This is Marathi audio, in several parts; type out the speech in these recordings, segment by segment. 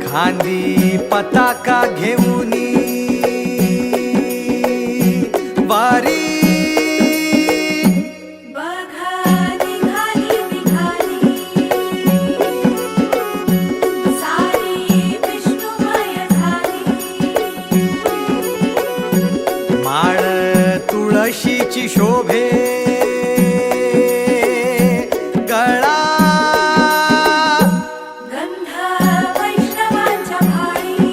खांदी पताका घेऊनी वारी माळ तुळशीची शोभे गळा गंध वैष्णवांच्या भाळी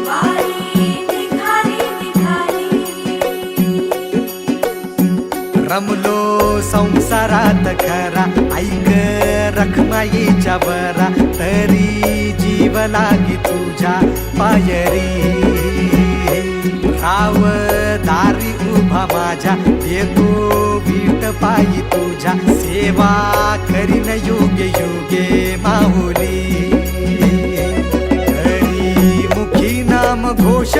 वारी निघाली रमलो संसारात खरा ऐक रखमाईच्या बरा तरी जीव लागी तुझ्या पायरी राव दारी उभा माझ्या येतो वीट पायी तुझ्या सेवा करीन योगे योगे माहुली हरी मुखी नाम घोष